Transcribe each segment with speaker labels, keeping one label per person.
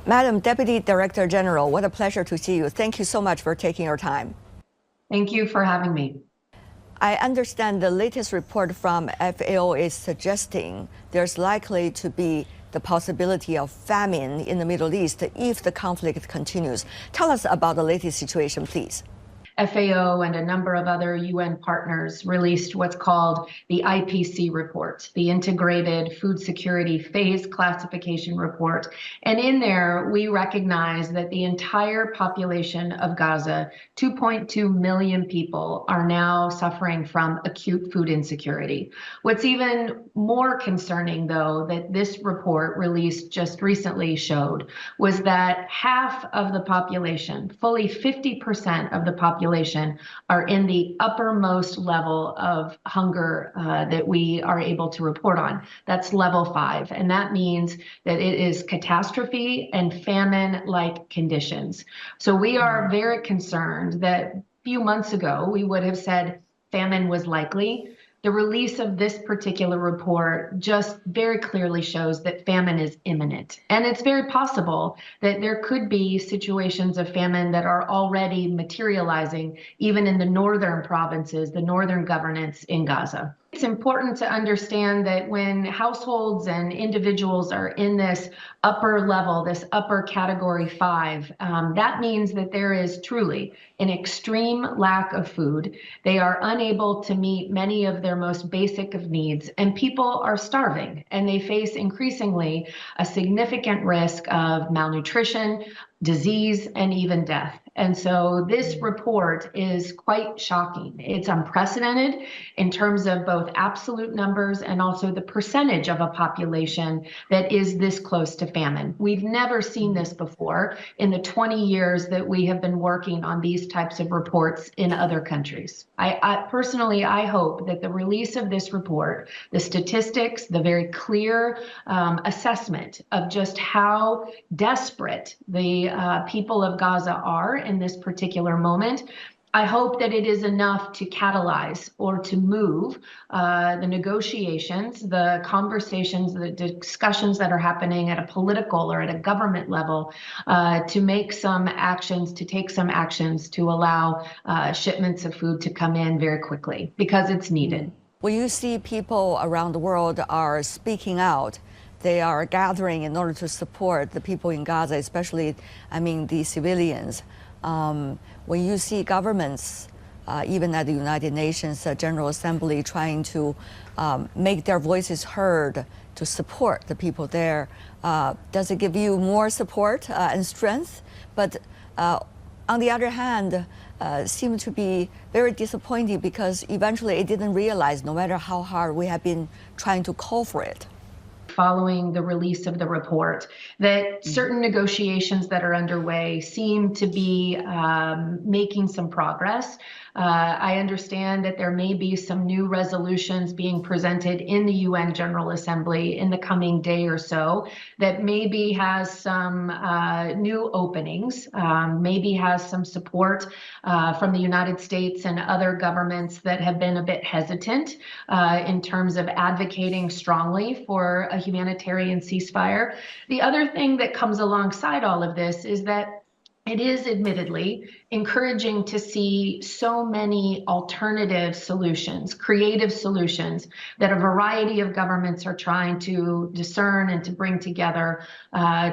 Speaker 1: Madam Deputy Director General, what a pleasure to see you. Thank you so much for taking your time.
Speaker 2: Thank you for having me.
Speaker 1: I understand the latest report from FAO is suggesting there's likely to be the possibility of famine in the Middle East if the conflict continues. Tell us about the latest situation, please.
Speaker 2: FAO and a number of other UN partners released what's called the IPC report, the Integrated Food Security Phase Classification Report. And in there, we recognize that the entire population of Gaza, 2.2 million people, are now suffering from acute food insecurity. What's even more concerning, though, that this report released just recently showed was that half of the population, fully 50% of the population, are in the uppermost level of hunger that we are able to report on. That's level 5. And that means that it is catastrophe and famine-like conditions. So we are very concerned that a few months ago, we would have said famine was likely. The release of this particular report just very clearly shows that famine is imminent. And it's very possible that there could be situations of famine that are already materializing even in the northern provinces, the northern governance in Gaza. It's important to understand that when households and individuals are in this upper level, this upper category 5, that means that there is truly an extreme lack of food. They are unable to meet many of their most basic of needs, and people are starving, and they face increasingly a significant risk of malnutrition, disease, and even death. And so this report is quite shocking. It's unprecedented in terms of both absolute numbers and also the percentage of a population that is this close to famine. We've never seen this before in the 20 years that we have been working on these types of reports in other countries. I personally hope that the release of this report, the statistics, the very clear assessment of just how desperate the people of Gaza are in this particular moment, I hope that it is enough to catalyze or to move the negotiations, the conversations, the discussions that are happening at a political or at a government level to make some actions, to take some actions to allow shipments of food to come in very quickly because it's needed.
Speaker 1: When you see people around the world are speaking out, they are gathering in order to support the people in Gaza, especially, the civilians. When you see governments, even at the United Nations General Assembly, trying to make their voices heard to support the people there, does it give you more support and strength? But on the other hand, seem to be very disappointing because eventually it didn't realize, no matter how hard we have been trying to call for it,
Speaker 2: following the release of the report, that certain negotiations that are underway seem to be making some progress. I understand that there may be some new resolutions being presented in the UN General Assembly in the coming day or so that maybe has some new openings, maybe has some support from the United States and other governments that have been a bit hesitant in terms of advocating strongly for a humanitarian ceasefire. The other thing that comes alongside all of this is that it is admittedly encouraging to see so many alternative solutions, creative solutions that a variety of governments are trying to discern and to bring together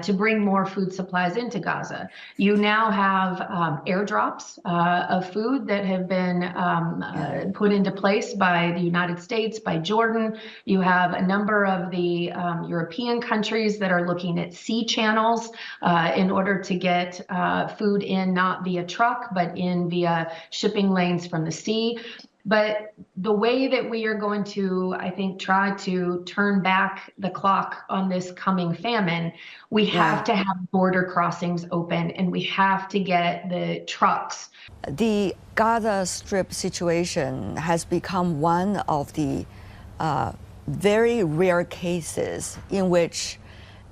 Speaker 2: to bring more food supplies into Gaza. You now have airdrops of food that have been put into place by the United States, by Jordan. You have a number of the European countries that are looking at sea channels in order to get food in, not via truck, but in via shipping lanes from the sea. But the way that we are going to, I think, try to turn back the clock on this coming famine, we have to have border crossings open and we have to get the trucks.
Speaker 1: The Gaza Strip situation has become one of the very rare cases in which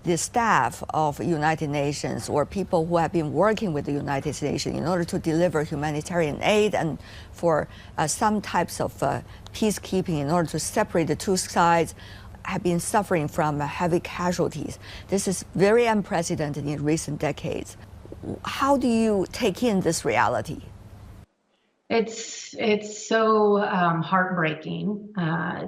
Speaker 1: the staff of United Nations or people who have been working with the United Nations in order to deliver humanitarian aid and for some types of peacekeeping in order to separate the two sides have been suffering from heavy casualties. This is very unprecedented in recent decades. How do you take in this reality?
Speaker 2: It's so heartbreaking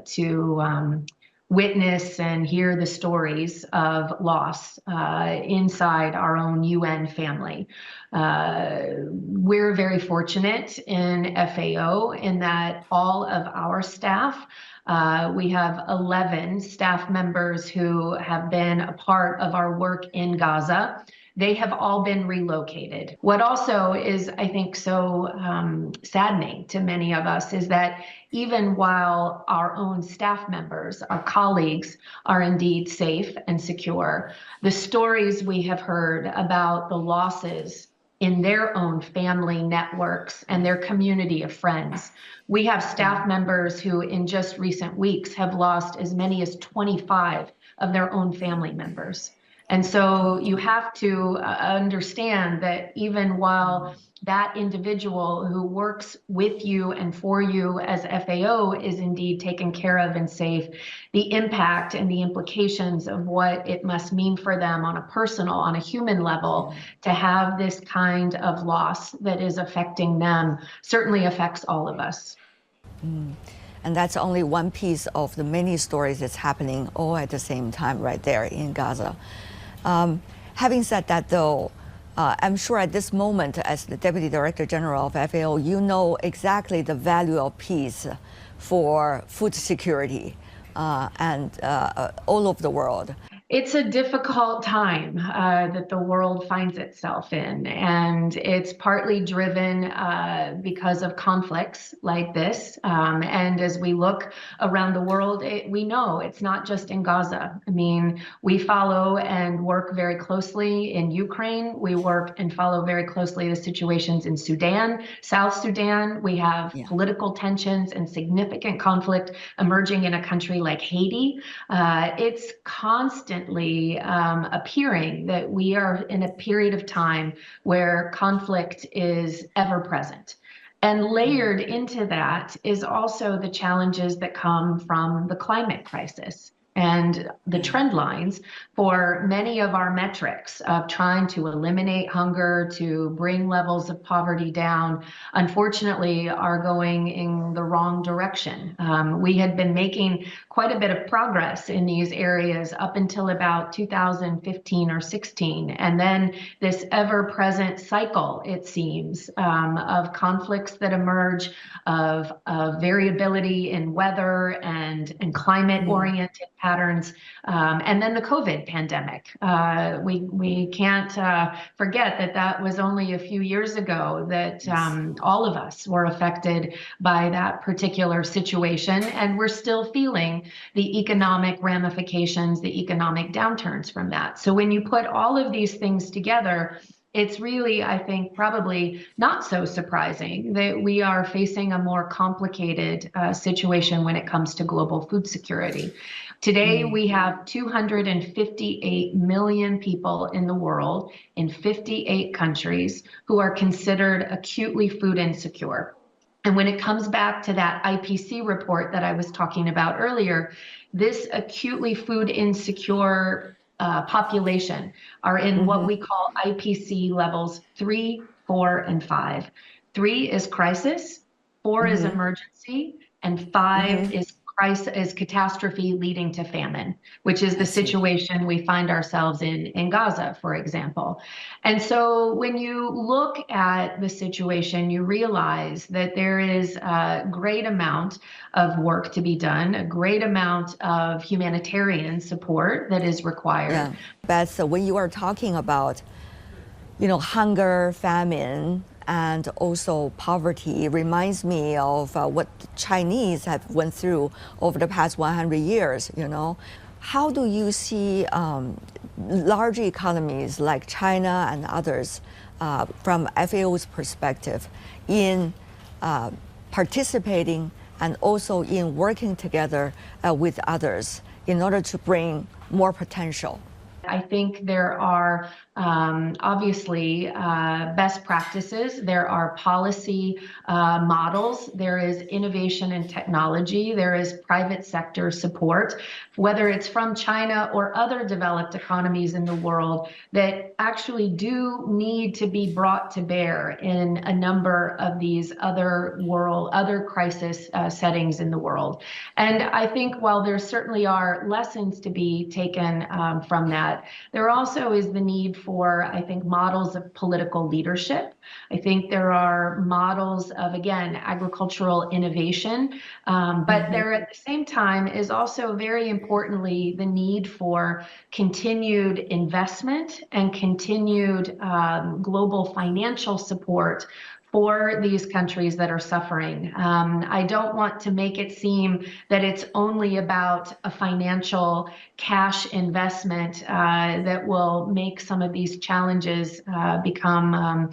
Speaker 2: to witness and hear the stories of loss inside our own UN family. We're very fortunate in FAO in that all of our staff, we have 11 staff members who have been a part of our work in Gaza. They have all been relocated. What also is, I think, so saddening to many of us is that even while our own staff members, our colleagues, are indeed safe and secure, the stories we have heard about the losses in their own family networks and their community of friends. We have staff members who in just recent weeks have lost as many as 25 of their own family members. And so you have to understand that even while that individual who works with you and for you as FAO is indeed taken care of and safe, the impact and the implications of what it must mean for them on a personal, on a human level, to have this kind of loss that is affecting them certainly affects all of us.
Speaker 1: And that's only one piece of the many stories that's happening all at the same time right there in Gaza. Having said that, though, I'm sure at this moment, as the Deputy Director General of FAO, you know exactly the value of peace for food security and all over the world.
Speaker 2: It's a difficult time that the world finds itself in, and it's partly driven because of conflicts like this. And as we look around the world, we know it's not just in Gaza. I mean, we follow and work very closely in Ukraine. We work and follow very closely the situations in Sudan, South Sudan. We have political tensions and significant conflict emerging in a country like Haiti. It's constant appearing that we are in a period of time where conflict is ever present. And layered into that is also the challenges that come from the climate crisis and the trend lines for many of our metrics of trying to eliminate hunger, to bring levels of poverty down, unfortunately are going in the wrong direction. We had been making quite a bit of progress in these areas up until about 2015 or 16. And then this ever-present cycle, it seems, of conflicts that emerge, of variability in weather and climate-oriented patterns, and then the COVID pandemic. We can't forget that that was only a few years ago that all of us were affected by that particular situation, and we're still feeling the economic ramifications, the economic downturns from that. So when you put all of these things together, it's really, I think, probably not so surprising that we are facing a more complicated situation when it comes to global food security. Today, we have 258 million people in the world in 58 countries who are considered acutely food insecure. And when it comes back to that IPC report that I was talking about earlier, this acutely food insecure population are in what we call IPC levels 3, 4, and 5. 3 is crisis, 4 is emergency, and 5 is catastrophe leading to famine, which is the situation we find ourselves in Gaza, for example. And so when you look at the situation, you realize that there is a great amount of work to be done, a great amount of humanitarian support that is required.
Speaker 1: Yeah. Beth, so when you are talking about, hunger, famine, and also poverty, it reminds me of what the Chinese have went through over the past 100 years, How do you see large economies like China and others from FAO's perspective in participating and also in working together with others in order to bring more potential
Speaker 2: I think there are obviously best practices. There are policy models. There is innovation and technology. There is private sector support, whether it's from China or other developed economies in the world, that actually do need to be brought to bear in a number of these other crisis settings in the world. And I think while there certainly are lessons to be taken from that, there also is the need for, I think, models of political leadership. I think there are models of, again, agricultural innovation, but there at the same time is also very importantly the need for continued investment and continued global financial support for these countries that are suffering. I don't want to make it seem that it's only about a financial cash investment that will make some of these challenges become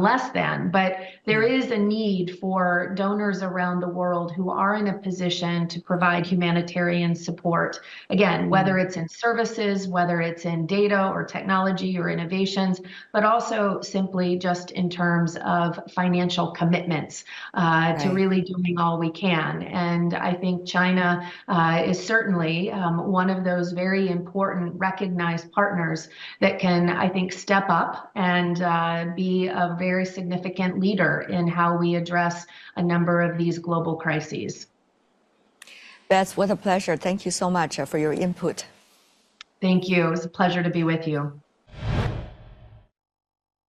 Speaker 2: less than. But there is a need for donors around the world who are in a position to provide humanitarian support. Again, whether it's in services, whether it's in data or technology or innovations, but also simply just in terms of financial commitments to really doing all we can. And I think China is certainly one of those very important recognized partners that can, I think, step up and be a very significant leader in how we address a number of these global crises.
Speaker 1: Beth, what a pleasure. Thank you so much for your input.
Speaker 2: Thank you. It was a pleasure to be with you.